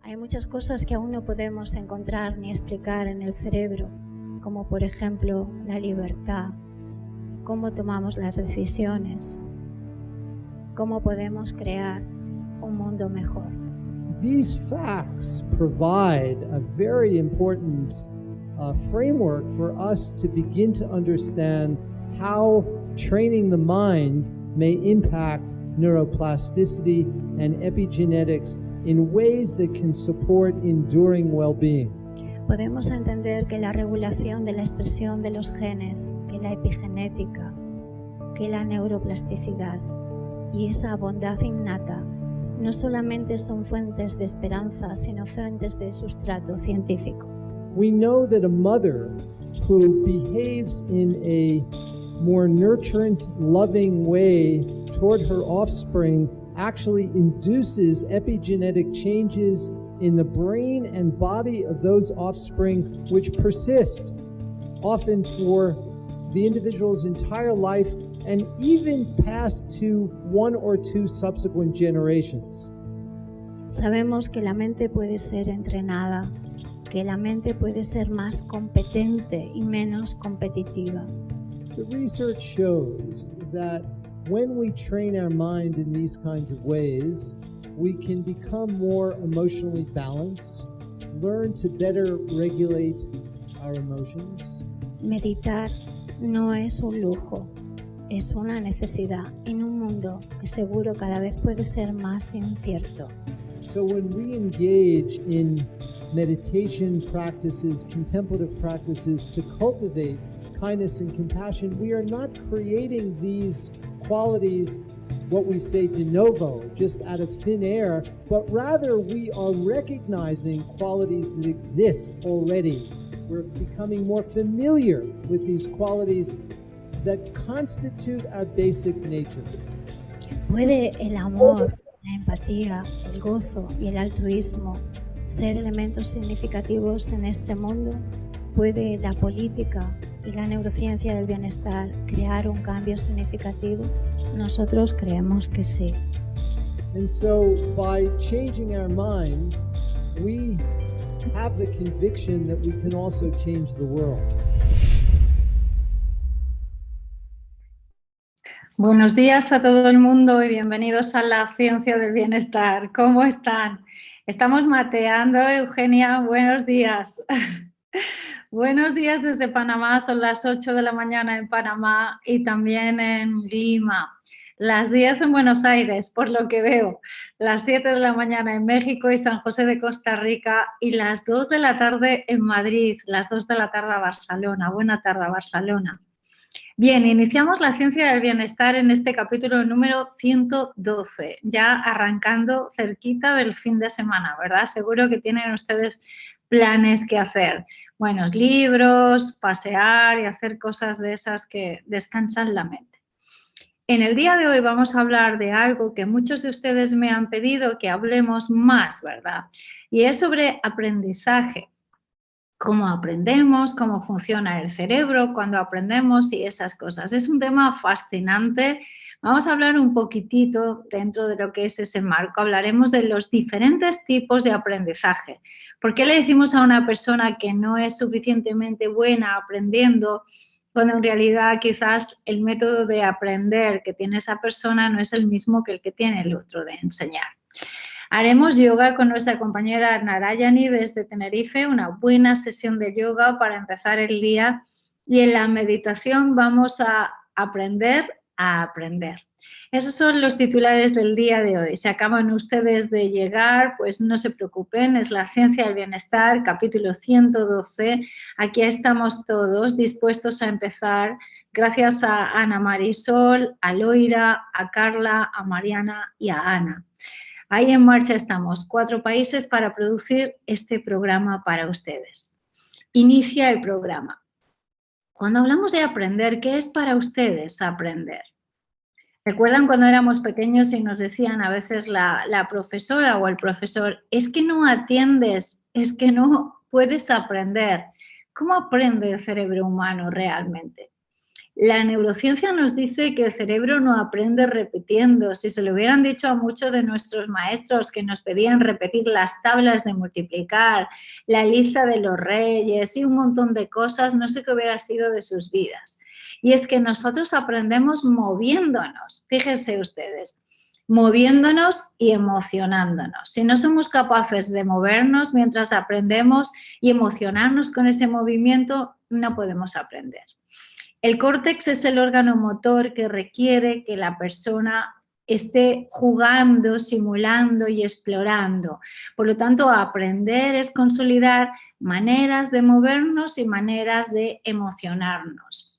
Hay muchas cosas que aún no podemos encontrar ni explicar en el cerebro, como por ejemplo la libertad, cómo tomamos las decisiones, cómo podemos crear un mundo mejor. These facts provide a very important framework for us to begin to understand how training the mind may impact neuroplasticity and epigenetics in ways that can support enduring well-being. Podemos entender que la regulación de la expresión de los genes, que la epigenética, que la neuroplasticidad y esa bondad innata no solamente son fuentes de esperanza, sino fuentes de sustrato científico. We know that a mother who behaves in a more nurturant, loving way toward her offspring actually induces epigenetic changes in the brain and body of those offspring which persist, often for the individual's entire life and even past to 1 or 2 subsequent generations. Sabemos que la mente puede ser entrenada, que la mente puede ser más competente y menos competitiva. The research shows that when we train our mind in these kinds of ways, we can become more emotionally balanced, learn to better regulate our emotions. Meditar no es un lujo, es una necesidad en un mundo que seguro cada vez puede ser más incierto. So when we engage in meditation practices, contemplative practices to cultivate kindness and compassion, we are not creating these qualities, what we say de novo, just out of thin air, but rather we are recognizing qualities that exist already. We're becoming more familiar with these qualities that constitute our basic nature. ¿Puede el amor, la empatía, el gozo y el altruismo ser elementos significativos en este mundo? ¿Puede la política y la neurociencia del bienestar crear un cambio significativo? Nosotros creemos que sí. And so by changing our mind, we have the conviction that we can also change the world. Buenos días a todo el mundo y bienvenidos a la Ciencia del Bienestar. ¿Cómo están? Estamos mateando, Eugenia, buenos días. Buenos días desde Panamá, son las 8 de la mañana en Panamá y también en Lima. Las 10 en Buenos Aires, por lo que veo. Las 7 de la mañana en México y San José de Costa Rica y las 2 de la tarde en Madrid, las 2 de la tarde a Barcelona. Buena tarde a Barcelona. Bien, iniciamos la Ciencia del Bienestar en este capítulo número 112, ya arrancando cerquita del fin de semana, ¿verdad? Seguro que tienen ustedes planes que hacer. Buenos libros, pasear y hacer cosas de esas que descansan la mente. En el día de hoy vamos a hablar de algo que muchos de ustedes me han pedido que hablemos más, ¿verdad? Y es sobre aprendizaje. Cómo aprendemos, cómo funciona el cerebro cuando aprendemos y esas cosas. Es un tema fascinante. Vamos a hablar un poquitito dentro de lo que es ese marco. Hablaremos de los diferentes tipos de aprendizaje. ¿Por qué le decimos a una persona que no es suficientemente buena aprendiendo cuando en realidad quizás el método de aprender que tiene esa persona no es el mismo que el que tiene el otro de enseñar? Haremos yoga con nuestra compañera Narayani desde Tenerife, una buena sesión de yoga para empezar el día y en la meditación vamos a aprender a aprender. Esos son los titulares del día de hoy. Si acaban ustedes de llegar, pues no se preocupen, es la Ciencia del Bienestar, capítulo 112. Aquí estamos todos dispuestos a empezar. Gracias a Ana Marisol, a Loira, a Carla, a Mariana y a Ana. Ahí en marcha estamos, 4 países para producir este programa para ustedes. Inicia el programa. Cuando hablamos de aprender, ¿qué es para ustedes aprender? ¿Recuerdan cuando éramos pequeños y nos decían a veces la profesora o el profesor, es que no atiendes, es que no puedes aprender? ¿Cómo aprende el cerebro humano realmente? La neurociencia nos dice que el cerebro no aprende repitiendo. Si se lo hubieran dicho a muchos de nuestros maestros que nos pedían repetir las tablas de multiplicar, la lista de los reyes y un montón de cosas, no sé qué hubiera sido de sus vidas. Y es que nosotros aprendemos moviéndonos, fíjense ustedes, moviéndonos y emocionándonos. Si no somos capaces de movernos mientras aprendemos y emocionarnos con ese movimiento, no podemos aprender. El córtex es el órgano motor que requiere que la persona esté jugando, simulando y explorando. Por lo tanto, aprender es consolidar maneras de movernos y maneras de emocionarnos.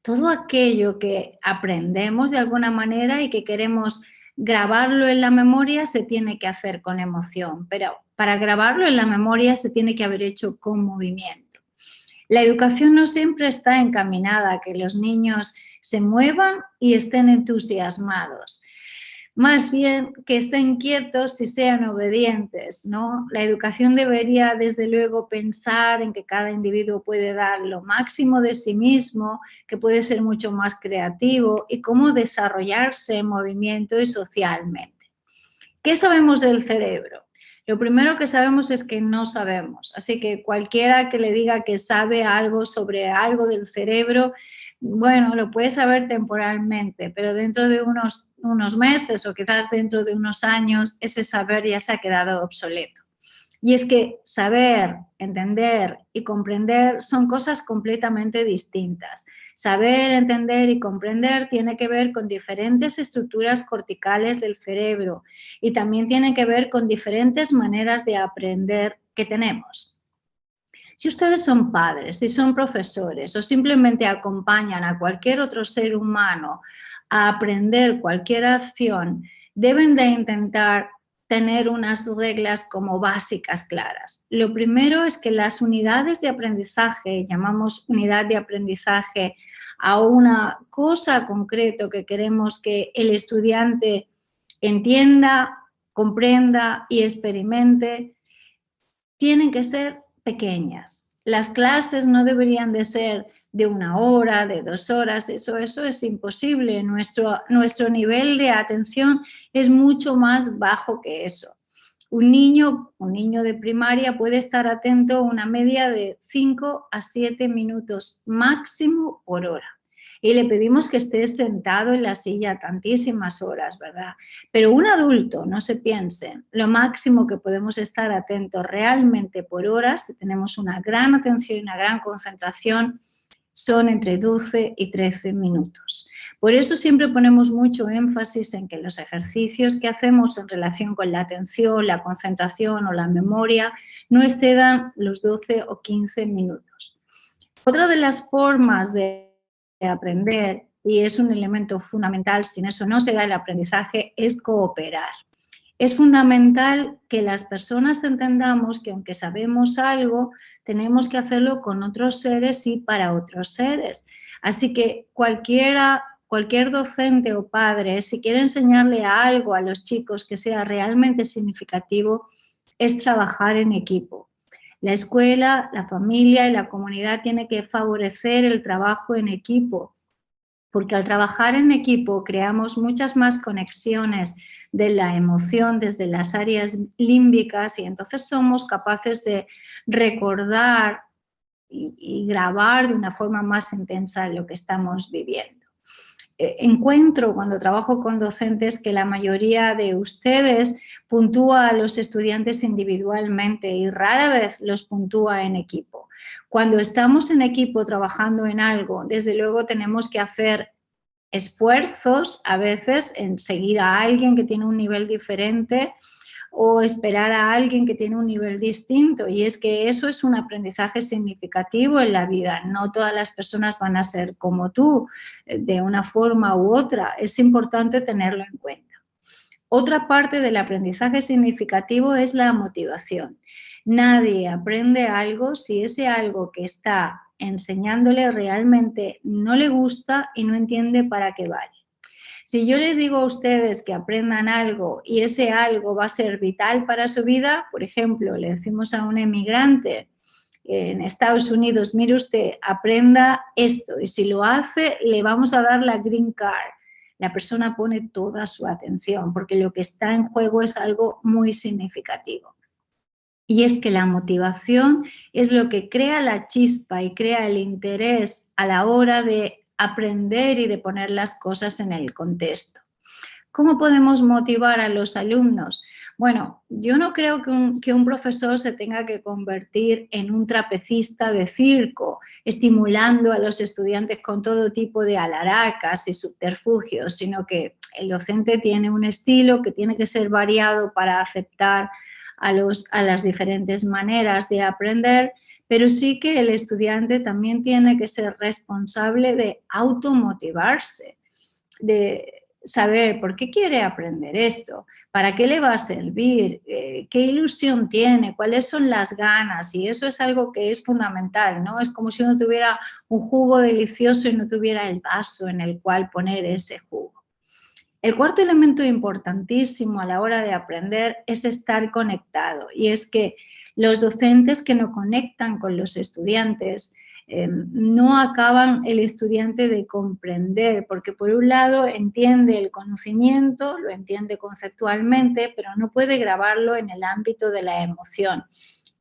Todo aquello que aprendemos de alguna manera y que queremos grabarlo en la memoria se tiene que hacer con emoción, pero para grabarlo en la memoria se tiene que haber hecho con movimiento. La educación no siempre está encaminada a que los niños se muevan y estén entusiasmados. Más bien que estén quietos y sean obedientes, ¿no? La educación debería, desde luego, pensar en que cada individuo puede dar lo máximo de sí mismo, que puede ser mucho más creativo y cómo desarrollarse en movimiento y socialmente. ¿Qué sabemos del cerebro? Lo primero que sabemos es que no sabemos, así que cualquiera que le diga que sabe algo sobre algo del cerebro, bueno, lo puede saber temporalmente, pero dentro de unos meses o quizás dentro de unos años, ese saber ya se ha quedado obsoleto. Y es que saber, entender y comprender son cosas completamente distintas. Saber, entender y comprender tiene que ver con diferentes estructuras corticales del cerebro y también tiene que ver con diferentes maneras de aprender que tenemos. Si ustedes son padres, si son profesores o simplemente acompañan a cualquier otro ser humano a aprender cualquier acción, deben de intentar tener unas reglas como básicas claras. Lo primero es que las unidades de aprendizaje, llamamos unidad de aprendizaje a una cosa concreta que queremos que el estudiante entienda, comprenda y experimente, tienen que ser pequeñas. Las clases no deberían de ser de 1 hora, de 2 horas, eso es imposible. Nuestro nivel de atención es mucho más bajo que eso. Un niño de primaria puede estar atento una media de 5 a 7 minutos máximo por hora. Y le pedimos que esté sentado en la silla tantísimas horas, ¿verdad? Pero un adulto, no se piensen, lo máximo que podemos estar atentos realmente por horas, si tenemos una gran atención y una gran concentración, son entre 12 y 13 minutos. Por eso siempre ponemos mucho énfasis en que los ejercicios que hacemos en relación con la atención, la concentración o la memoria no excedan los 12 o 15 minutos. Otra de las formas de aprender, y es un elemento fundamental, sin eso no se da el aprendizaje, es cooperar. Es fundamental que las personas entendamos que aunque sabemos algo, tenemos que hacerlo con otros seres y para otros seres. Así que cualquier docente o padre, si quiere enseñarle algo a los chicos que sea realmente significativo, es trabajar en equipo. La escuela, la familia y la comunidad tienen que favorecer el trabajo en equipo, porque al trabajar en equipo creamos muchas más conexiones de la emoción desde las áreas límbicas y entonces somos capaces de recordar y grabar de una forma más intensa lo que estamos viviendo. Encuentro cuando trabajo con docentes que la mayoría de ustedes puntúa a los estudiantes individualmente y rara vez los puntúa en equipo. Cuando estamos en equipo trabajando en algo, desde luego tenemos que hacer esfuerzos a veces en seguir a alguien que tiene un nivel diferente o esperar a alguien que tiene un nivel distinto, y es que eso es un aprendizaje significativo en la vida. No todas las personas van a ser como tú de una forma u otra, es importante tenerlo en cuenta. Otra parte del aprendizaje significativo es la motivación. Nadie aprende algo si ese algo que está enseñándole realmente no le gusta y no entiende para qué vale. Si yo les digo a ustedes que aprendan algo y ese algo va a ser vital para su vida, por ejemplo, le decimos a un emigrante en Estados Unidos, mire usted, aprenda esto y si lo hace le vamos a dar la green card. La persona pone toda su atención porque lo que está en juego es algo muy significativo. Y es que la motivación es lo que crea la chispa y crea el interés a la hora de aprender y de poner las cosas en el contexto. ¿Cómo podemos motivar a los alumnos? Bueno, yo no creo que un profesor se tenga que convertir en un trapecista de circo, estimulando a los estudiantes con todo tipo de alaracas y subterfugios, sino que el docente tiene un estilo que tiene que ser variado para aceptar a las diferentes maneras de aprender, pero sí que el estudiante también tiene que ser responsable de automotivarse, de saber por qué quiere aprender esto, para qué le va a servir, qué ilusión tiene, cuáles son las ganas, y eso es algo que es fundamental, ¿no? Es como si uno tuviera un jugo delicioso y no tuviera el vaso en el cual poner ese jugo. El cuarto elemento importantísimo a la hora de aprender es estar conectado, y es que los docentes que no conectan con los estudiantes no acaban el estudiante de comprender, porque por un lado entiende el conocimiento, lo entiende conceptualmente, pero no puede grabarlo en el ámbito de la emoción.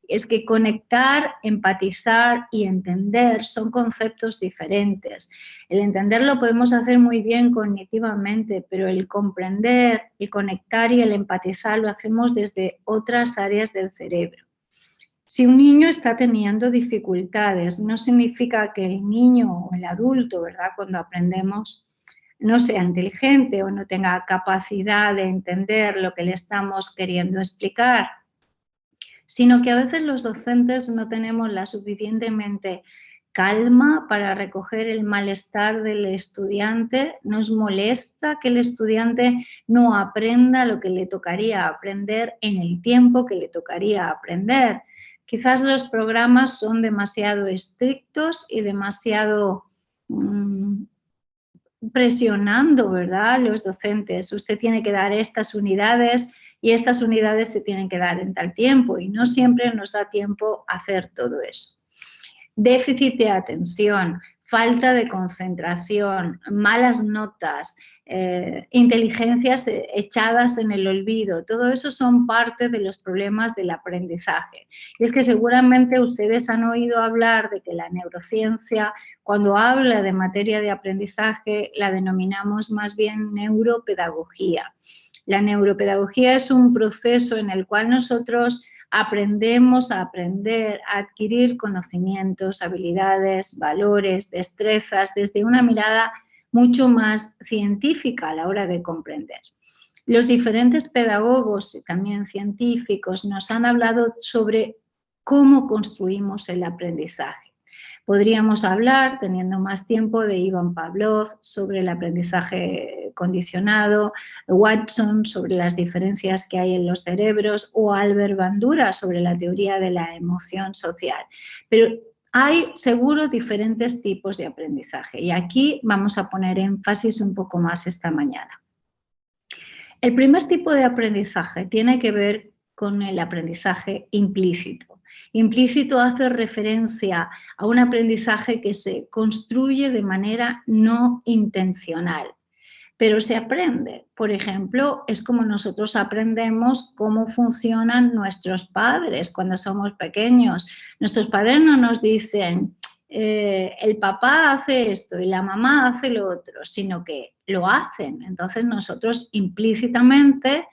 Es que conectar, empatizar y entender son conceptos diferentes. El entender lo podemos hacer muy bien cognitivamente, pero el comprender, el conectar y el empatizar lo hacemos desde otras áreas del cerebro. Si un niño está teniendo dificultades, no significa que el niño o el adulto, ¿verdad?, cuando aprendemos, no sea inteligente o no tenga capacidad de entender lo que le estamos queriendo explicar, sino que a veces los docentes no tenemos la suficientemente calma para recoger el malestar del estudiante. Nos molesta que el estudiante no aprenda lo que le tocaría aprender en el tiempo que le tocaría aprender. Quizás los programas son demasiado estrictos y demasiado presionando, ¿verdad?, a los docentes. Usted tiene que dar estas unidades y estas unidades se tienen que dar en tal tiempo y no siempre nos da tiempo a hacer todo eso. Déficit de atención, falta de concentración, malas notas, inteligencias echadas en el olvido, todo eso son parte de los problemas del aprendizaje. Y es que seguramente ustedes han oído hablar de que la neurociencia, cuando habla de materia de aprendizaje, la denominamos más bien neuropedagogía. La neuropedagogía es un proceso en el cual nosotros aprendemos a aprender, a adquirir conocimientos, habilidades, valores, destrezas, desde una mirada mucho más científica a la hora de comprender. Los diferentes pedagogos y también científicos nos han hablado sobre cómo construimos el aprendizaje. Podríamos hablar, teniendo más tiempo, de Ivan Pavlov sobre el aprendizaje condicionado, Watson sobre las diferencias que hay en los cerebros o Albert Bandura sobre la teoría de la emoción social. Pero hay seguro diferentes tipos de aprendizaje y aquí vamos a poner énfasis un poco más esta mañana. El primer tipo de aprendizaje tiene que ver con el aprendizaje implícito. Implícito hace referencia a un aprendizaje que se construye de manera no intencional, pero se aprende. Por ejemplo, es como nosotros aprendemos cómo funcionan nuestros padres cuando somos pequeños. Nuestros padres no nos dicen, el papá hace esto y la mamá hace lo otro, sino que lo hacen. Entonces nosotros implícitamente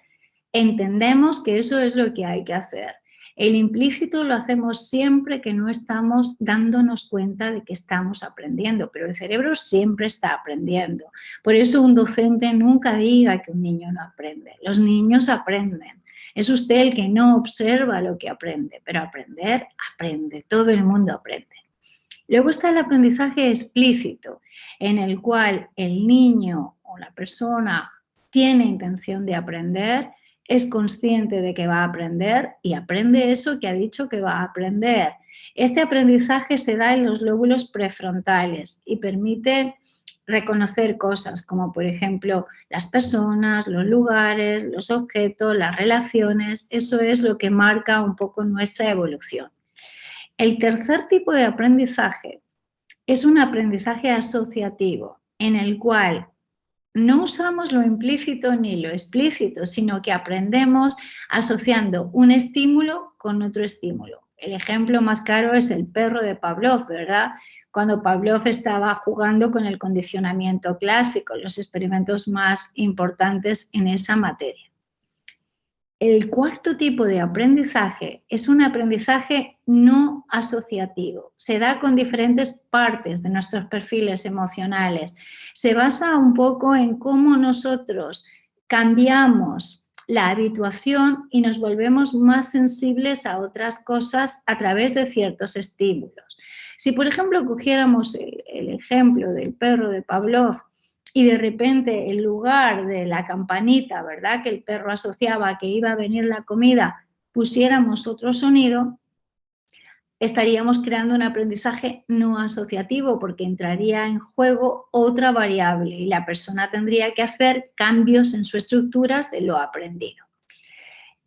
entendemos que eso es lo que hay que hacer. El implícito lo hacemos siempre que no estamos dándonos cuenta de que estamos aprendiendo, pero el cerebro siempre está aprendiendo. Por eso un docente nunca diga que un niño no aprende. Los niños aprenden. Es usted el que no observa lo que aprende, pero aprender, aprende. Todo el mundo aprende. Luego está el aprendizaje explícito, en el cual el niño o la persona tiene intención de aprender, es consciente de que va a aprender y aprende eso que ha dicho que va a aprender. Este aprendizaje se da en los lóbulos prefrontales y permite reconocer cosas como, por ejemplo, las personas, los lugares, los objetos, las relaciones. Eso es lo que marca un poco nuestra evolución. El tercer tipo de aprendizaje es un aprendizaje asociativo, en el cual no usamos lo implícito ni lo explícito, sino que aprendemos asociando un estímulo con otro estímulo. El ejemplo más claro es el perro de Pavlov, ¿verdad? Cuando Pavlov estaba jugando con el condicionamiento clásico, los experimentos más importantes en esa materia. El cuarto tipo de aprendizaje es un aprendizaje no asociativo. Se da con diferentes partes de nuestros perfiles emocionales. Se basa un poco en cómo nosotros cambiamos la habituación y nos volvemos más sensibles a otras cosas a través de ciertos estímulos. Si, por ejemplo, cogiéramos el ejemplo del perro de Pavlov, y de repente en lugar de la campanita, ¿verdad?, que el perro asociaba a que iba a venir la comida, pusiéramos otro sonido, estaríamos creando un aprendizaje no asociativo porque entraría en juego otra variable y la persona tendría que hacer cambios en sus estructuras de lo aprendido.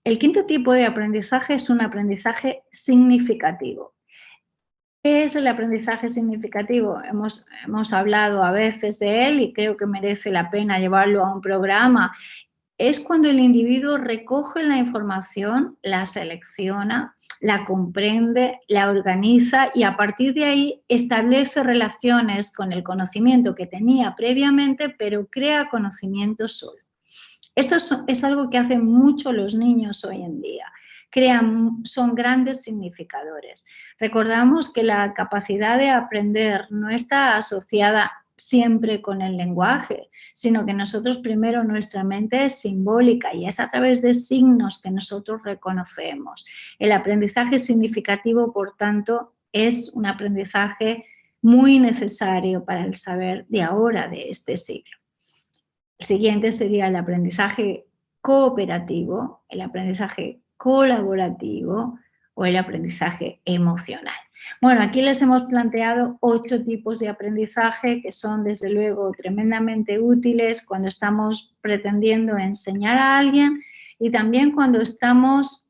El quinto tipo de aprendizaje es un aprendizaje significativo. ¿Qué es el aprendizaje significativo? Hemos hablado a veces de él y creo que merece la pena llevarlo a un programa. Es cuando el individuo recoge la información, la selecciona, la comprende, la organiza y a partir de ahí establece relaciones con el conocimiento que tenía previamente, pero crea conocimiento solo. Esto es algo que hacen mucho los niños hoy en día. Son grandes significadores. Recordamos que la capacidad de aprender no está asociada siempre con el lenguaje, sino que nosotros primero nuestra mente es simbólica y es a través de signos que nosotros reconocemos. El aprendizaje significativo, por tanto, es un aprendizaje muy necesario para el saber de ahora, de este siglo. El siguiente sería el aprendizaje cooperativo, el aprendizaje colaborativo o el aprendizaje emocional. Bueno, aquí les hemos planteado 8 tipos de aprendizaje que son desde luego tremendamente útiles cuando estamos pretendiendo enseñar a alguien y también cuando estamos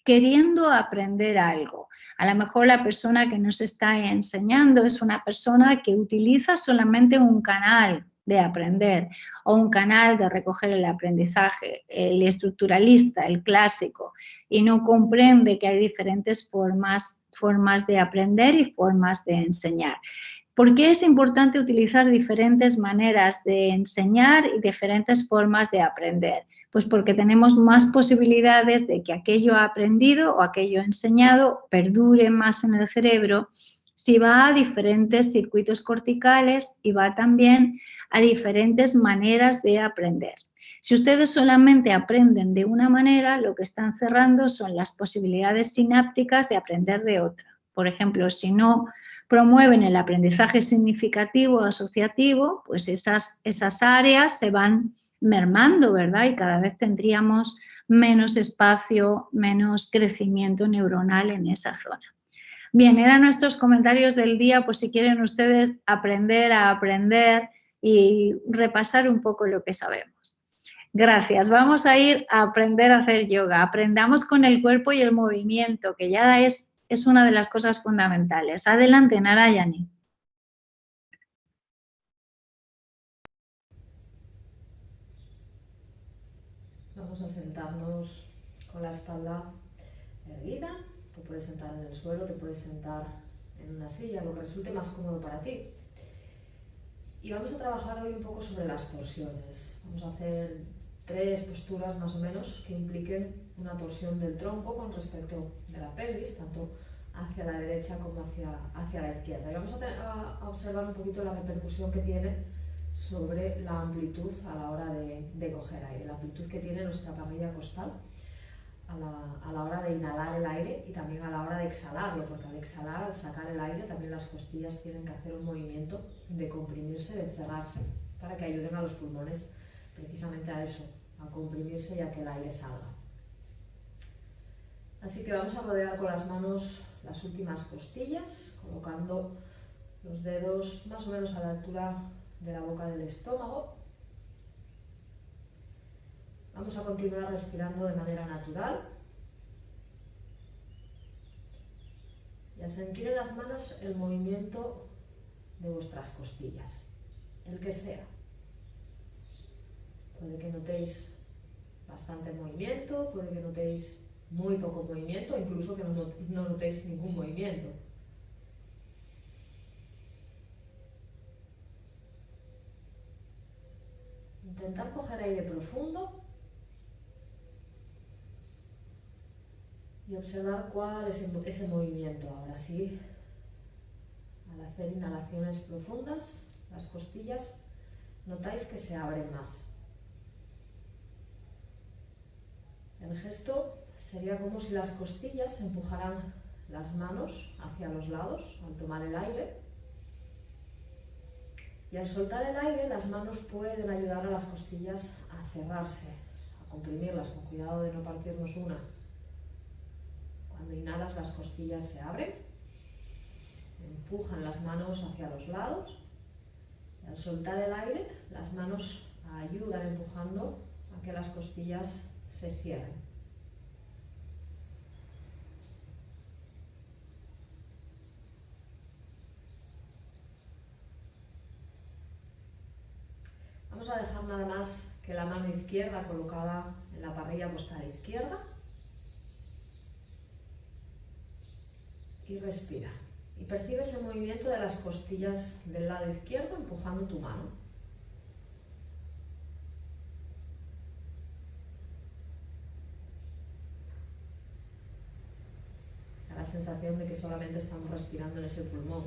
queriendo aprender algo. A lo mejor la persona que nos está enseñando es una persona que utiliza solamente un canal de aprender o un canal de recoger el aprendizaje, el estructuralista, el clásico, y no comprende que hay diferentes formas de aprender y formas de enseñar. ¿Por qué es importante utilizar diferentes maneras de enseñar y diferentes formas de aprender? Pues porque tenemos más posibilidades de que aquello aprendido o aquello enseñado perdure más en el cerebro si va a diferentes circuitos corticales y va también a diferentes maneras de aprender. Si ustedes solamente aprenden de una manera, lo que están cerrando son las posibilidades sinápticas de aprender de otra. Por ejemplo, si no promueven el aprendizaje significativo asociativo, pues esas áreas se van mermando, ¿verdad? Y cada vez tendríamos menos espacio, menos crecimiento neuronal en esa zona. Bien, eran nuestros comentarios del día, por si quieren ustedes aprender a aprender y repasar un poco lo que sabemos. Gracias. Vamos a ir a aprender a hacer yoga. Aprendamos con el cuerpo y el movimiento, que ya es una de las cosas fundamentales. Adelante, Narayani. Vamos a sentarnos con la espalda erguida. Te puedes sentar en el suelo, te puedes sentar en una silla, lo que resulte más cómodo para ti. Y vamos a trabajar hoy un poco sobre las torsiones. Vamos a hacer 3 posturas más o menos que impliquen una torsión del tronco con respecto de la pelvis, tanto hacia la derecha como hacia la izquierda. Y vamos a observar un poquito la repercusión que tiene sobre la amplitud a la hora de coger aire, la amplitud que tiene nuestra parrilla costal a la hora de inhalar el aire y también a la hora de exhalarlo, porque al exhalar, al sacar el aire, también las costillas tienen que hacer un movimiento de comprimirse, de cerrarse, para que ayuden a los pulmones precisamente a eso, a comprimirse y a que el aire salga. Así que vamos a rodear con las manos las últimas costillas, colocando los dedos más o menos a la altura de la boca del estómago. Vamos a continuar respirando de manera natural. Y al sentir en las manos el movimiento de vuestras costillas, el que sea. Puede que notéis bastante movimiento, puede que notéis muy poco movimiento, incluso que no notéis ningún movimiento. Intentar coger aire profundo y observar cuál es ese movimiento. Ahora sí, al hacer inhalaciones profundas, las costillas notáis que se abren más. El gesto sería como si las costillas empujaran las manos hacia los lados al tomar el aire. Y al soltar el aire, las manos pueden ayudar a las costillas a cerrarse, a comprimirlas, con cuidado de no partirnos una. Cuando inhalas, las costillas se abren, empujan las manos hacia los lados. Y al soltar el aire, las manos ayudan empujando a que las costillas se cierren. Vamos a dejar nada más que la mano izquierda colocada en la parrilla costal izquierda. Y respira. Y percibe ese movimiento de las costillas del lado izquierdo empujando tu mano. Da la sensación de que solamente estamos respirando en ese pulmón.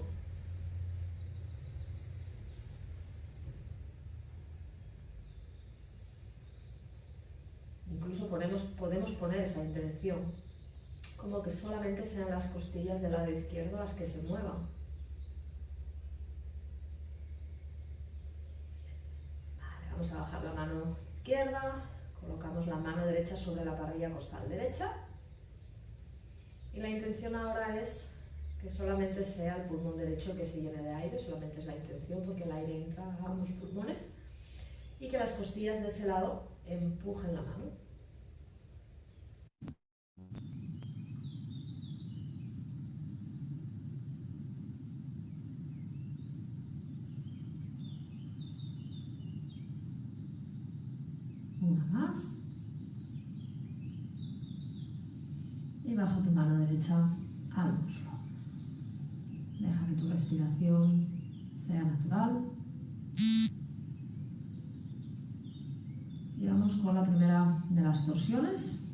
Incluso podemos poner esa intención, como que solamente sean las costillas del lado izquierdo las que se muevan. Vale, vamos a bajar la mano izquierda, colocamos la mano derecha sobre la parrilla costal derecha. Y la intención ahora es que solamente sea el pulmón derecho el que se llene de aire, solamente es la intención porque el aire entra a ambos pulmones. Y que las costillas de ese lado empujen la mano. Una más. Y baja tu mano derecha al muslo. Deja que tu respiración sea natural. Y vamos con la primera de las torsiones.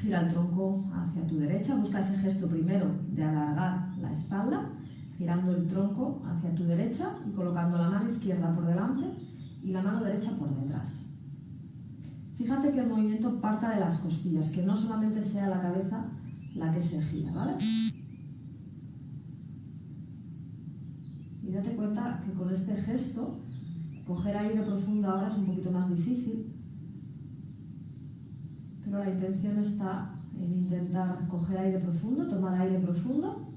Gira el tronco hacia tu derecha. Busca ese gesto primero de alargar la espalda, girando el tronco hacia tu derecha y colocando la mano izquierda por delante y la mano derecha por detrás. Fíjate que el movimiento parta de las costillas, que no solamente sea la cabeza la que se gira, ¿vale? Y date cuenta que con este gesto, coger aire profundo ahora es un poquito más difícil, pero la intención está en intentar coger aire profundo, tomar aire profundo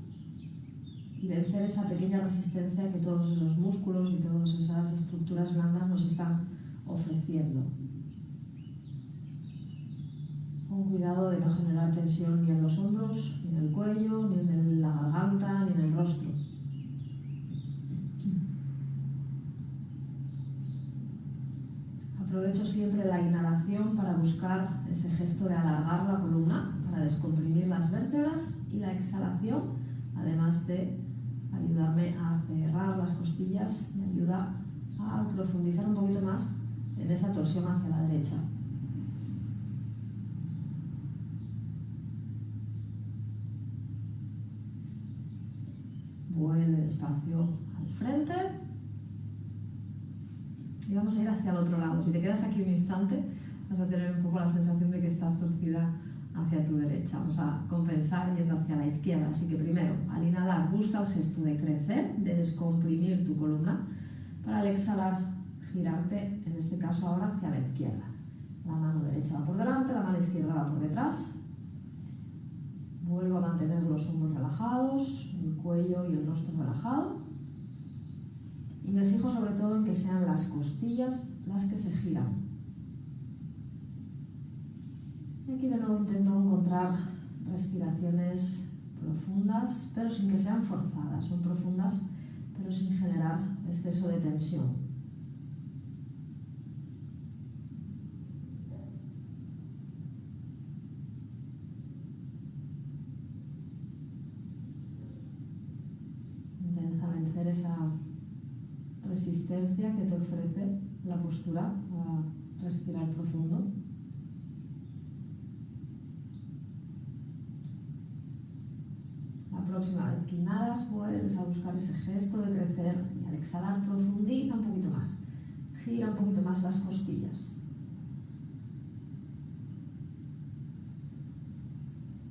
y vencer esa pequeña resistencia que todos esos músculos y todas esas estructuras blandas nos están ofreciendo. Con cuidado de no generar tensión ni en los hombros, ni en el cuello, ni en la garganta, ni en el rostro. Aprovecho siempre la inhalación para buscar ese gesto de alargar la columna, para descomprimir las vértebras, y la exhalación, además de ayudarme a cerrar las costillas, me ayuda a profundizar un poquito más en esa torsión hacia la derecha. Vuelve despacio al frente y vamos a ir hacia el otro lado. Si te quedas aquí un instante, vas a tener un poco la sensación de que estás torcida hacia tu derecha. Vamos a compensar yendo hacia la izquierda. Así que primero, al inhalar, busca el gesto de crecer, de descomprimir tu columna, para al exhalar, girarte, en este caso ahora, hacia la izquierda. La mano derecha va por delante, la mano izquierda va por detrás. Vuelvo a mantener los hombros relajados, el cuello y el rostro relajado. Y me fijo sobre todo en que sean las costillas las que se giran. Y aquí de nuevo intento encontrar respiraciones profundas, pero sin que sean forzadas. Son profundas, pero sin generar exceso de tensión. Intenta vencer esa resistencia que te ofrece la postura a respirar profundo. La próxima vez que inhalas, vuelves a buscar ese gesto de crecer y al exhalar profundiza un poquito más. Gira un poquito más las costillas.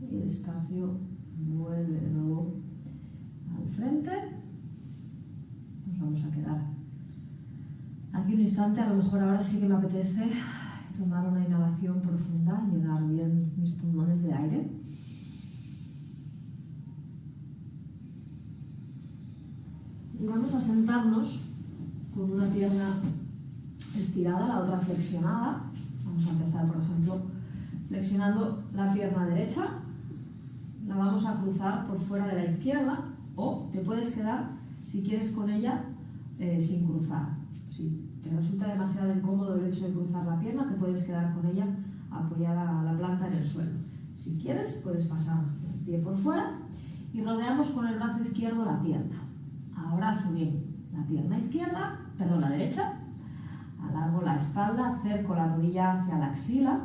Y despacio vuelve de nuevo al frente. Nos vamos a quedar aquí un instante. A lo mejor ahora sí que me apetece tomar una inhalación profunda, llenar bien mis pulmones de aire. Y vamos a sentarnos con una pierna estirada, la otra flexionada. Vamos a empezar, por ejemplo, flexionando la pierna derecha. La vamos a cruzar por fuera de la izquierda, o te puedes quedar, si quieres, con ella sin cruzar. Si te resulta demasiado incómodo el hecho de cruzar la pierna, te puedes quedar con ella apoyada a la planta en el suelo. Si quieres, puedes pasar el pie por fuera y rodeamos con el brazo izquierdo la pierna. Abrazo bien la pierna izquierda, perdón, la derecha. Alargo la espalda, acerco la rodilla hacia la axila.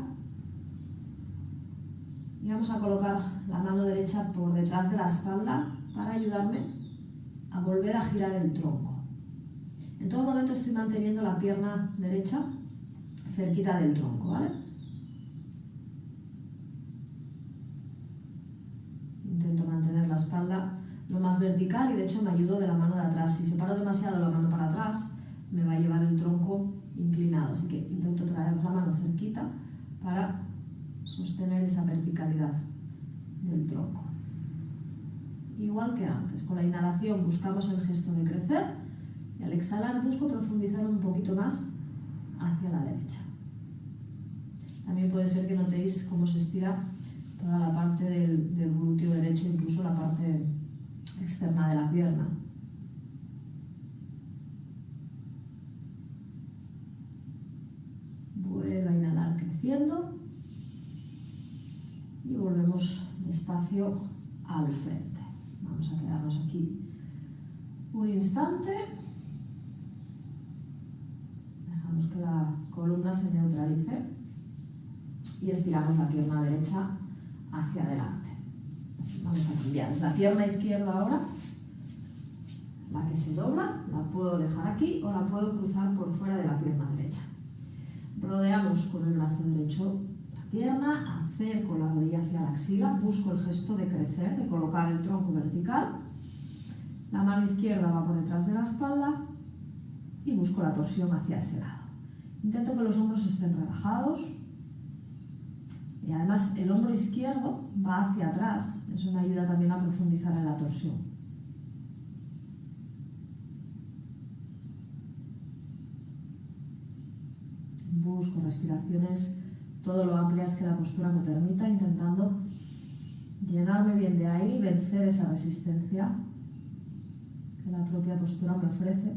Y vamos a colocar la mano derecha por detrás de la espalda para ayudarme a volver a girar el tronco. En todo momento estoy manteniendo la pierna derecha cerquita del tronco, ¿vale? Intento mantener la espalda lo más vertical y de hecho me ayudo de la mano de atrás. Si separo demasiado la mano para atrás, me va a llevar el tronco inclinado. Así que intento traer la mano cerquita para sostener esa verticalidad del tronco. Igual que antes, con la inhalación buscamos el gesto de crecer y al exhalar busco profundizar un poquito más hacia la derecha. También puede ser que notéis cómo se estira toda la parte del glúteo derecho, incluso la parte externa de la pierna. Vuelvo a inhalar creciendo y volvemos despacio al frente. Vamos a quedarnos aquí un instante. Dejamos que la columna se neutralice y estiramos la pierna derecha hacia adelante. Vamos a cambiar. Es la pierna izquierda ahora la que se dobla. La puedo dejar aquí o la puedo cruzar por fuera de la pierna derecha. Rodeamos con el brazo derecho la pierna, acerco la rodilla hacia la axila, busco el gesto de crecer, de colocar el tronco vertical. La mano izquierda va por detrás de la espalda y busco la torsión hacia ese lado. Intento que los hombros estén relajados. Y además el hombro izquierdo va hacia atrás, eso me ayuda también a profundizar en la torsión. Busco respiraciones todo lo amplias que la postura me permita, intentando llenarme bien de aire y vencer esa resistencia que la propia postura me ofrece,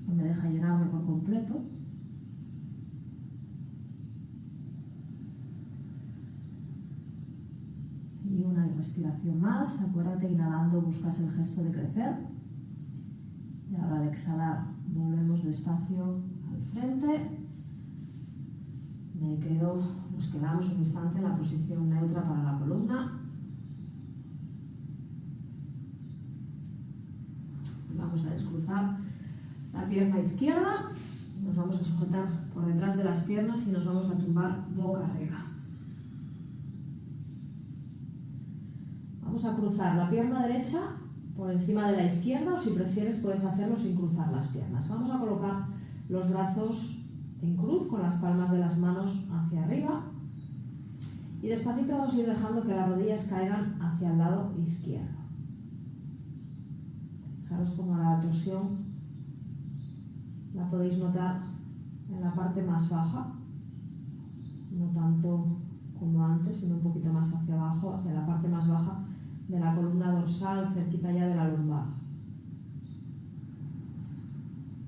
no me deja llenarme por completo. Y una respiración más. Acuérdate, inhalando buscas el gesto de crecer. Y ahora al exhalar volvemos despacio al frente. Nos quedamos un instante en la posición neutra para la columna. Vamos a descruzar la pierna izquierda. Nos vamos a sujetar por detrás de las piernas y nos vamos a tumbar boca arriba. Vamos a cruzar la pierna derecha por encima de la izquierda, o si prefieres puedes hacerlo sin cruzar las piernas. Vamos a colocar los brazos en cruz con las palmas de las manos hacia arriba y despacito vamos a ir dejando que las rodillas caigan hacia el lado izquierdo. Fijaros como la torsión la podéis notar en la parte más baja, no tanto como antes, sino un poquito más hacia abajo, hacia la parte más baja de la columna dorsal, cerquita ya de la lumbar.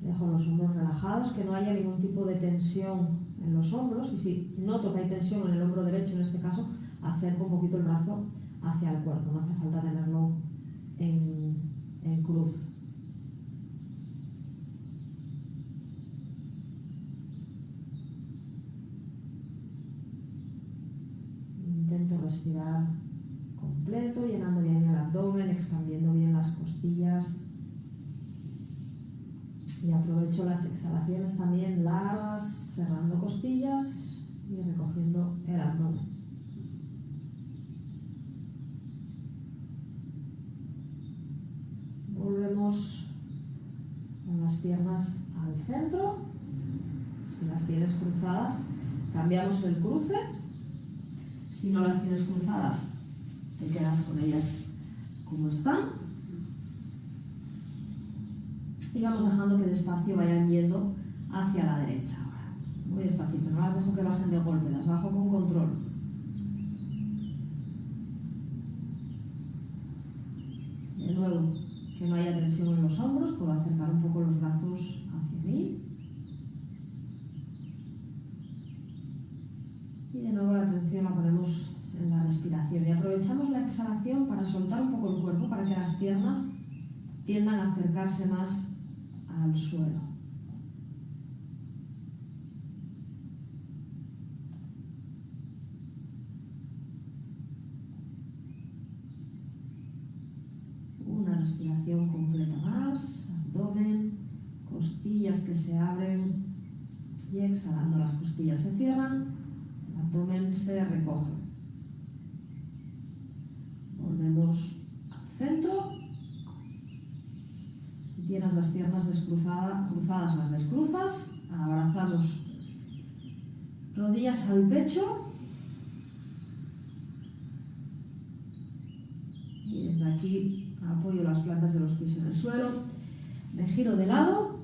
Dejo los hombros relajados, que no haya ningún tipo de tensión en los hombros. Y si noto que hay tensión en el hombro derecho, en este caso, acerco un poquito el brazo hacia el cuerpo. No hace falta tenerlo en cruz. Intento respirar completo, llenando bien el abdomen, expandiendo bien las costillas. Y aprovecho las exhalaciones también largas, cerrando costillas y recogiendo el abdomen. Volvemos con las piernas al centro. Si las tienes cruzadas, cambiamos el cruce. Si no las tienes cruzadas, te quedas con ellas como están. Y vamos dejando que despacio vayan yendo hacia la derecha ahora. Muy despacito, no las dejo que bajen de golpe, las bajo con control. De nuevo, que no haya tensión en los hombros, puedo acercar un poco los brazos hacia mí. Y de nuevo la atención la ponemos en la respiración. Y aprovechamos la exhalación para soltar un poco el cuerpo, para que las piernas tiendan a acercarse más al suelo. Una respiración completa más, abdomen, costillas que se abren y exhalando las costillas se cierran, el abdomen se recoge. Volvemos al centro. Si tienes las piernas cruzadas, las descruzas, abrazamos rodillas al pecho y desde aquí apoyo las plantas de los pies en el suelo, me giro de lado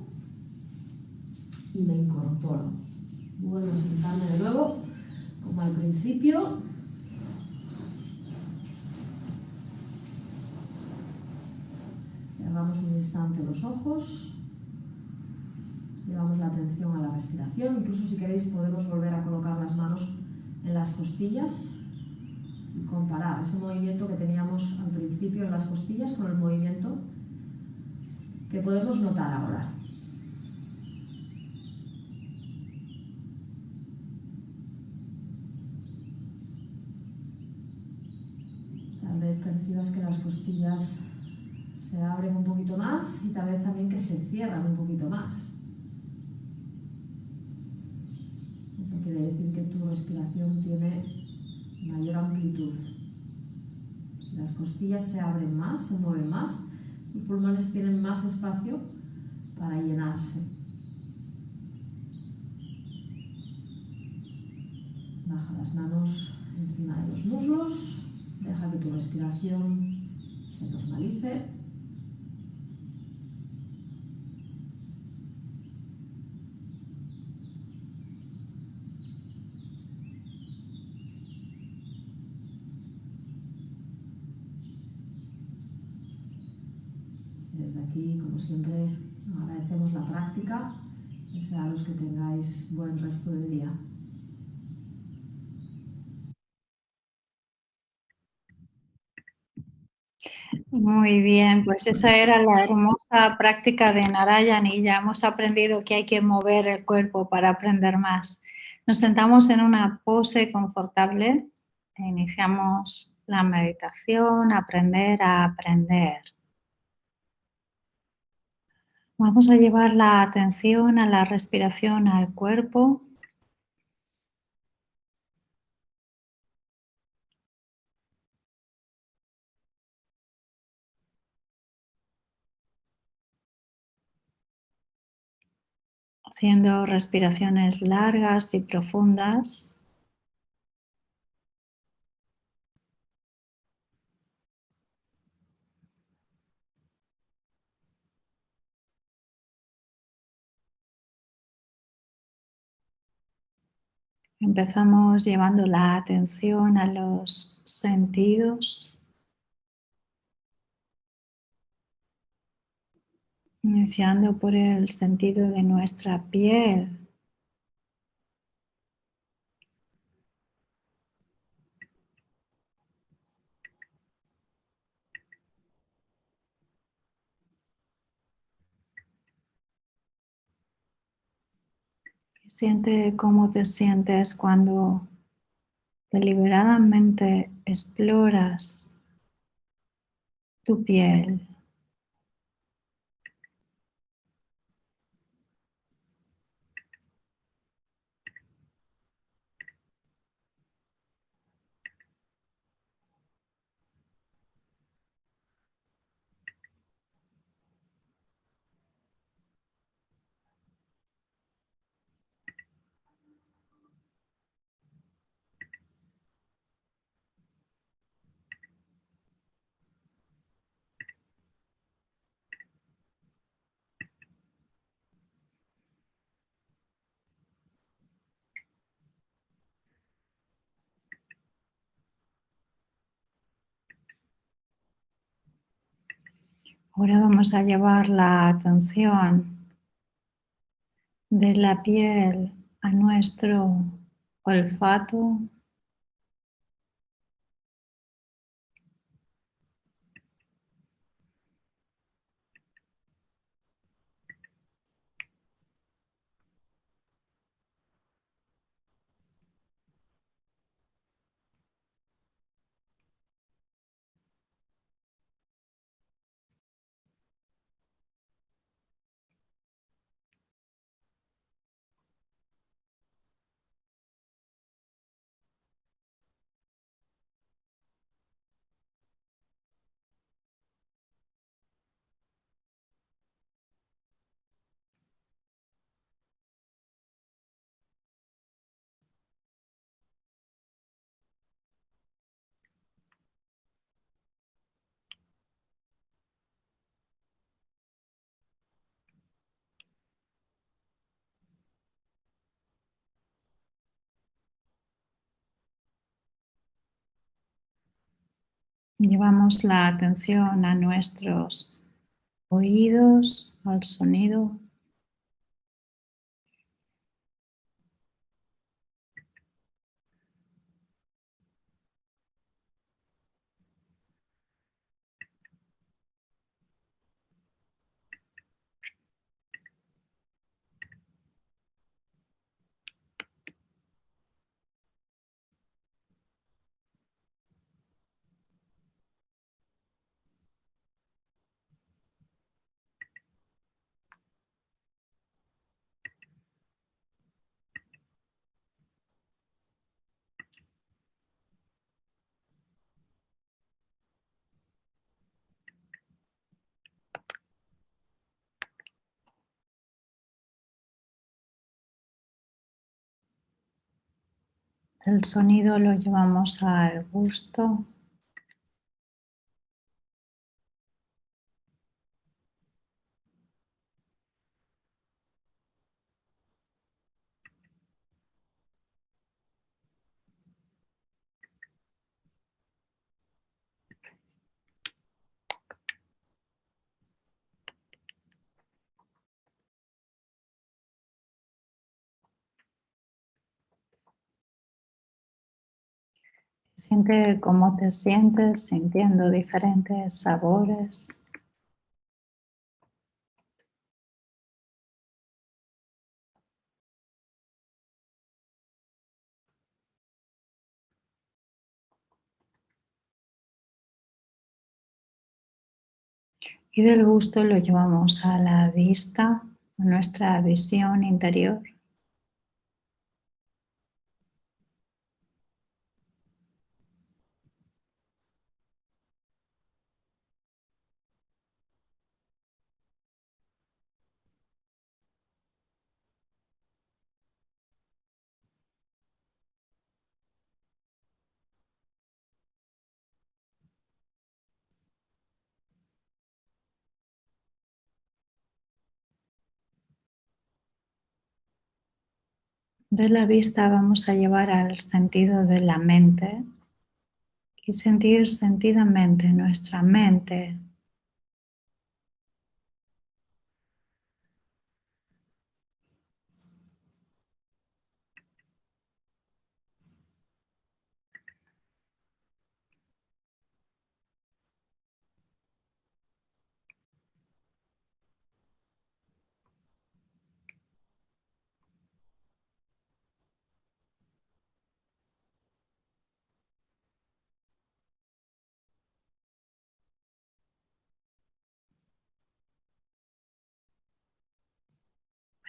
y me incorporo. Vuelvo a sentarme de nuevo, como al principio. Cerramos un instante los ojos. Llevamos la atención a la respiración. Incluso si queréis podemos volver a colocar las manos en las costillas y comparar ese movimiento que teníamos al principio en las costillas con el movimiento que podemos notar ahora. Tal vez percibas que las costillas se abren un poquito más y tal vez también que se cierran un poquito más. Eso quiere decir que tu respiración tiene mayor amplitud. Si las costillas se abren más, se mueven más, los pulmones tienen más espacio para llenarse. Baja las manos encima de los muslos, deja que tu respiración se normalice. Desde aquí, como siempre, agradecemos la práctica. Desearos que tengáis buen resto de día. Muy bien, pues esa era la hermosa práctica de Narayani. Ya hemos aprendido que hay que mover el cuerpo para aprender más. Nos sentamos en una pose confortable e iniciamos la meditación, aprender a aprender. Vamos a llevar la atención a la respiración, al cuerpo. Haciendo respiraciones largas y profundas. Empezamos llevando la atención a los sentidos. Iniciando por el sentido de nuestra piel. Siente cómo te sientes cuando deliberadamente exploras tu piel. Ahora vamos a llevar la atención de la piel a nuestro olfato. Llevamos la atención a nuestros oídos, al sonido. El sonido lo llevamos al gusto. Siente cómo te sientes sintiendo diferentes sabores. Y del gusto lo llevamos a la vista, a nuestra visión interior. De la vista vamos a llevar al sentido de la mente y sentir sentidamente nuestra mente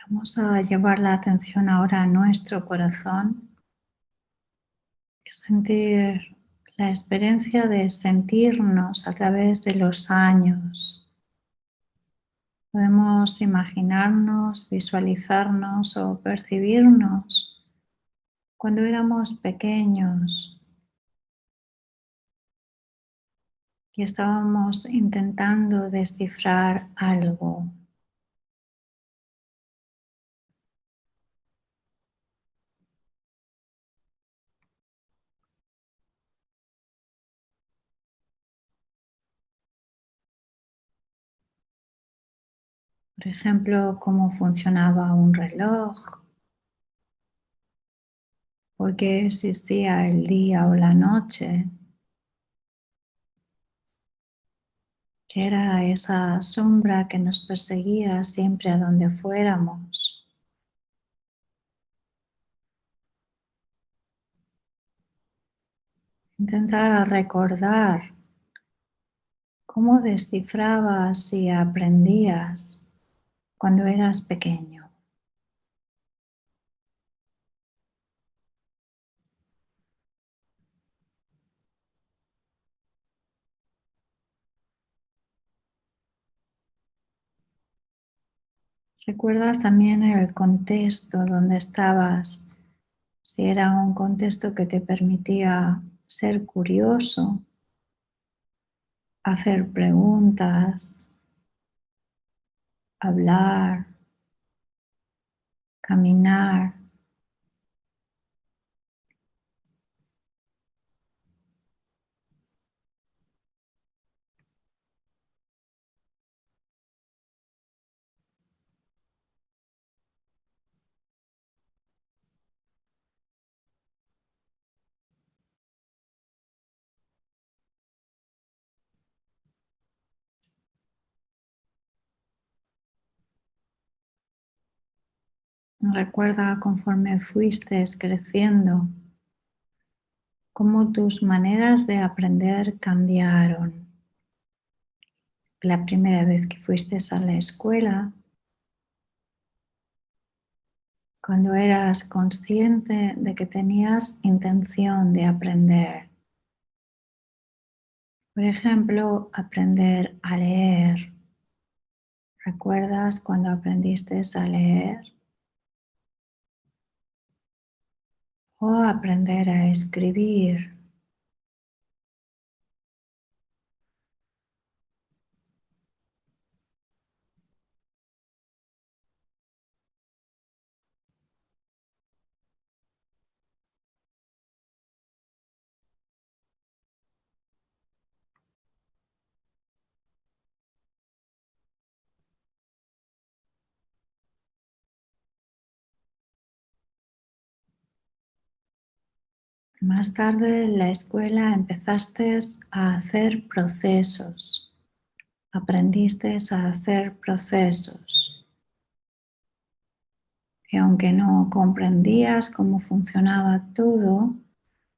Vamos a llevar la atención ahora a nuestro corazón y sentir la experiencia de sentirnos a través de los años. Podemos imaginarnos, visualizarnos o percibirnos cuando éramos pequeños y estábamos intentando descifrar algo. Por ejemplo, cómo funcionaba un reloj, por qué existía el día o la noche, qué era esa sombra que nos perseguía siempre a donde fuéramos. Intenta recordar cómo descifrabas y aprendías cuando eras pequeño. ¿Recuerdas también el contexto donde estabas? Si era un contexto que te permitía ser curioso, hacer preguntas, hablar, caminar. Recuerda conforme fuiste creciendo, cómo tus maneras de aprender cambiaron. La primera vez que fuiste a la escuela, cuando eras consciente de que tenías intención de aprender. Por ejemplo, aprender a leer. ¿Recuerdas cuando aprendiste a leer? O aprender a escribir. Más tarde en la escuela empezaste a hacer procesos, aprendiste a hacer procesos. Y aunque no comprendías cómo funcionaba todo,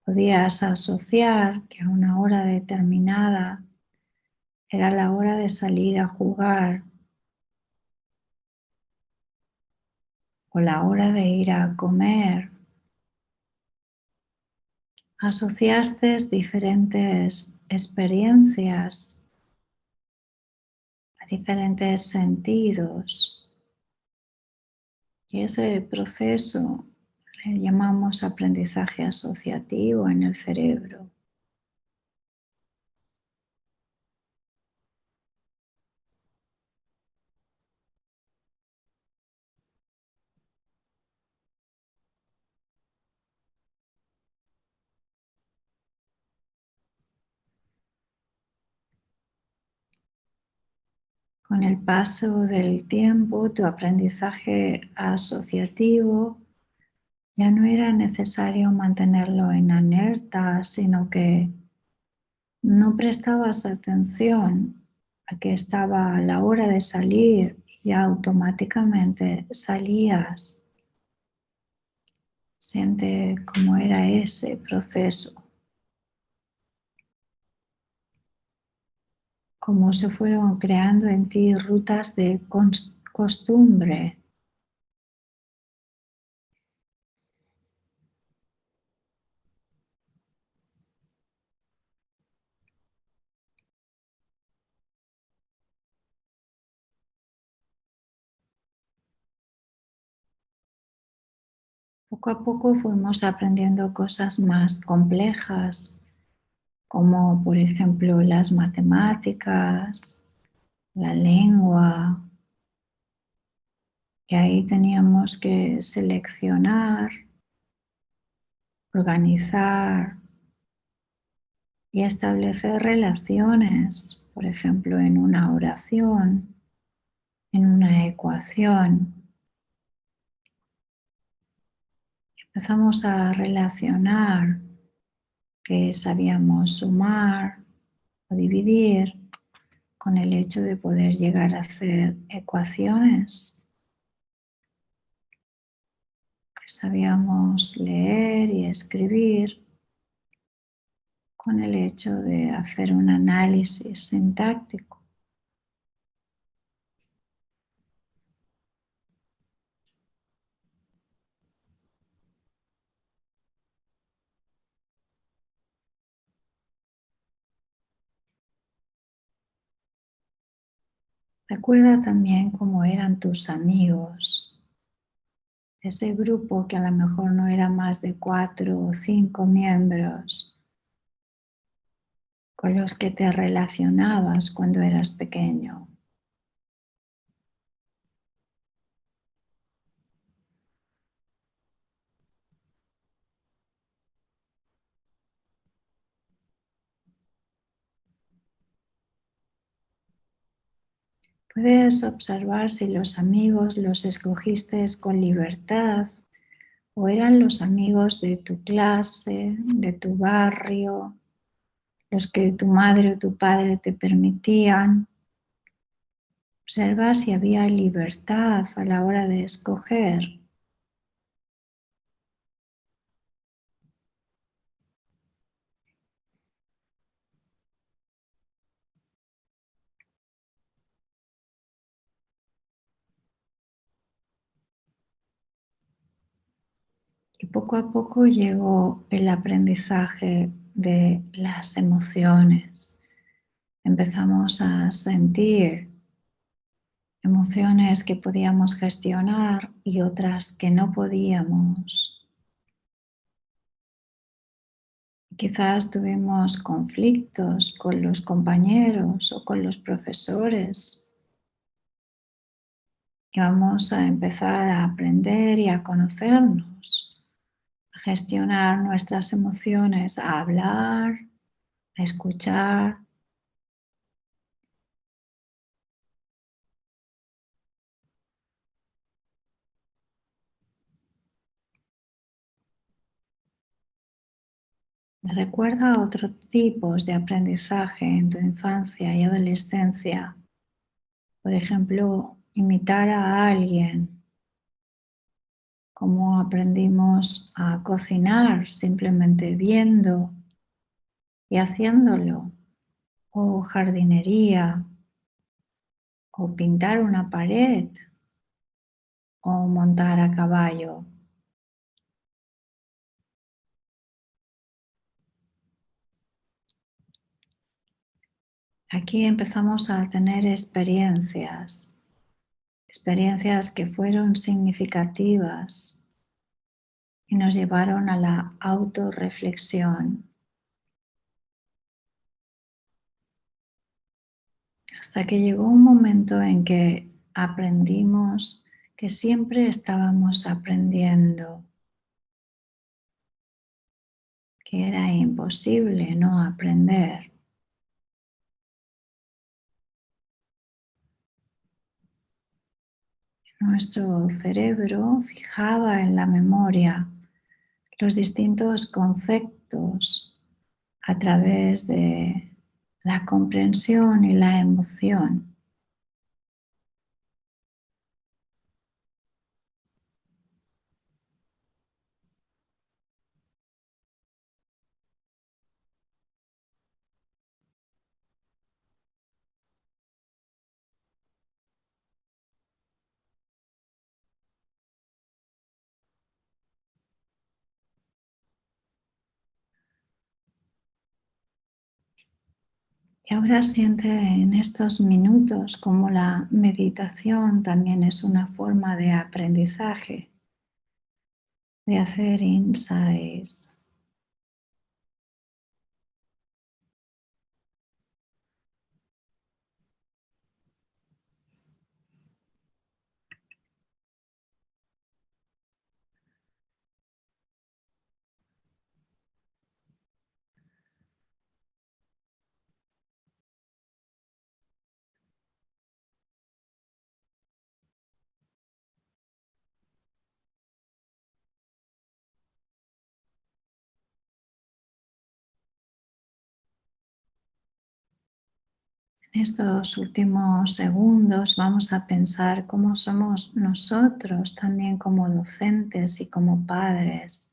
podías asociar que a una hora determinada era la hora de salir a jugar o la hora de ir a comer. Asociaste diferentes experiencias a diferentes sentidos y ese proceso le llamamos aprendizaje asociativo en el cerebro. Con el paso del tiempo, tu aprendizaje asociativo ya no era necesario mantenerlo en alerta, sino que no prestabas atención a que estaba la hora de salir y ya automáticamente salías. Siente cómo era ese proceso, cómo se fueron creando en ti rutas de costumbre Poco a poco fuimos aprendiendo cosas más complejas, como por ejemplo las matemáticas, la lengua, y ahí teníamos que seleccionar, organizar y establecer relaciones, por ejemplo, en una oración, en una ecuación. Empezamos a relacionar que sabíamos sumar o dividir con el hecho de poder llegar a hacer ecuaciones, que sabíamos leer y escribir con el hecho de hacer un análisis sintáctico. Recuerda también cómo eran tus amigos, ese grupo que a lo mejor no era más de 4 o 5 miembros con los que te relacionabas cuando eras pequeño. Puedes observar si los amigos los escogiste con libertad o eran los amigos de tu clase, de tu barrio, los que tu madre o tu padre te permitían. Observa si había libertad a la hora de escoger. Y poco a poco llegó el aprendizaje de las emociones. Empezamos a sentir emociones que podíamos gestionar y otras que no podíamos. Quizás tuvimos conflictos con los compañeros o con los profesores. Y vamos a empezar a aprender y a conocernos, a gestionar nuestras emociones, a hablar, a escuchar. Recuerda otros tipos de aprendizaje en tu infancia y adolescencia. Por ejemplo, imitar a alguien. Cómo aprendimos a cocinar simplemente viendo y haciéndolo. O jardinería. O pintar una pared. O montar a caballo. Aquí empezamos a tener experiencias que fueron significativas y nos llevaron a la autorreflexión. Hasta que llegó un momento en que aprendimos que siempre estábamos aprendiendo, que era imposible no aprender. Nuestro cerebro fijaba en la memoria los distintos conceptos a través de la comprensión y la emoción. Y ahora siente en estos minutos como la meditación también es una forma de aprendizaje. de hacer insights. En estos últimos segundos vamos a pensar cómo somos nosotros también como docentes y como padres.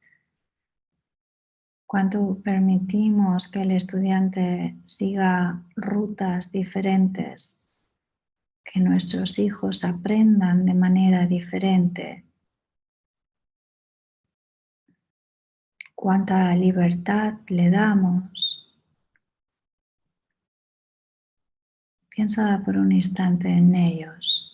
Cuánto permitimos que el estudiante siga rutas diferentes, que nuestros hijos aprendan de manera diferente. Cuánta libertad le damos. Piensa por un instante en ellos.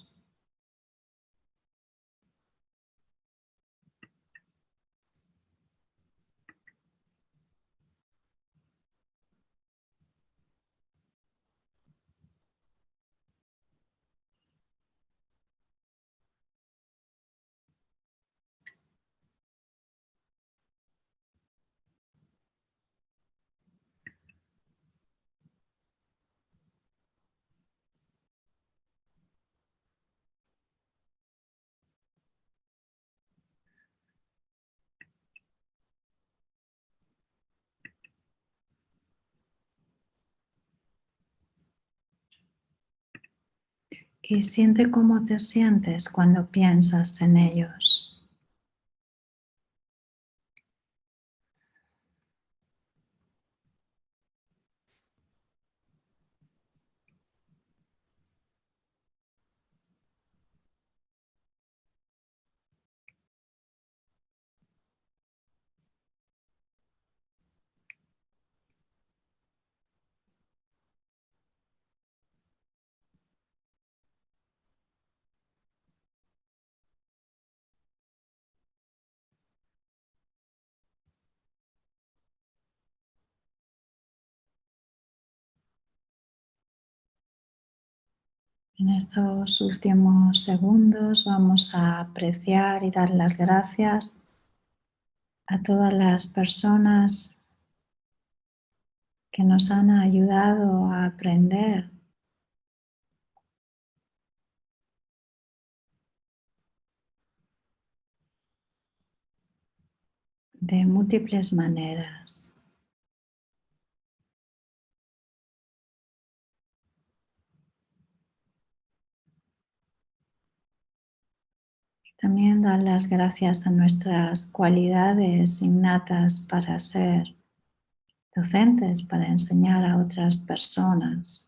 Y siente cómo te sientes cuando piensas en ellos. En estos últimos segundos vamos a apreciar y dar las gracias a todas las personas que nos han ayudado a aprender de múltiples maneras. También dar las gracias a nuestras cualidades innatas para ser docentes, para enseñar a otras personas.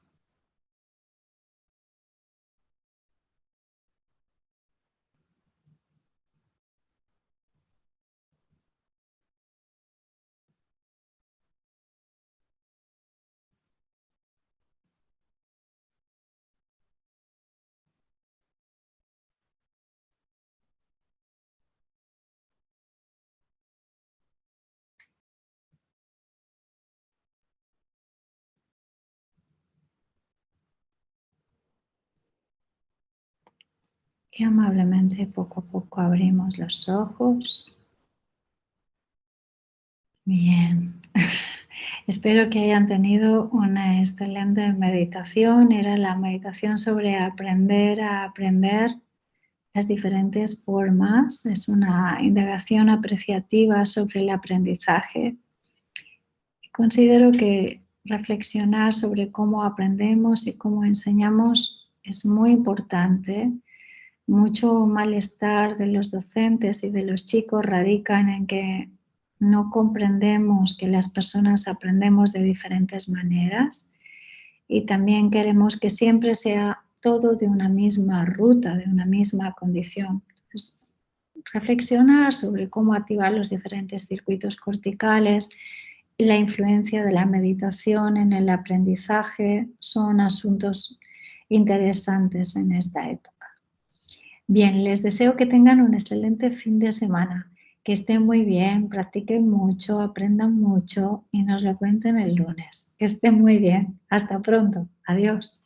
Y amablemente poco a poco abrimos los ojos. Bien. Espero que hayan tenido una excelente meditación. Era la meditación sobre aprender a aprender las diferentes formas. Es una indagación apreciativa sobre el aprendizaje. Considero que reflexionar sobre cómo aprendemos y cómo enseñamos es muy importante. Mucho malestar de los docentes y de los chicos radican en que no comprendemos que las personas aprendemos de diferentes maneras y también queremos que siempre sea todo de una misma ruta, de una misma condición. Entonces, reflexionar sobre cómo activar los diferentes circuitos corticales y la influencia de la meditación en el aprendizaje son asuntos interesantes en esta época. Bien, les deseo que tengan un excelente fin de semana, Que estén muy bien, practiquen mucho, aprendan mucho y nos lo cuenten el lunes. Que estén muy bien. Hasta pronto. Adiós.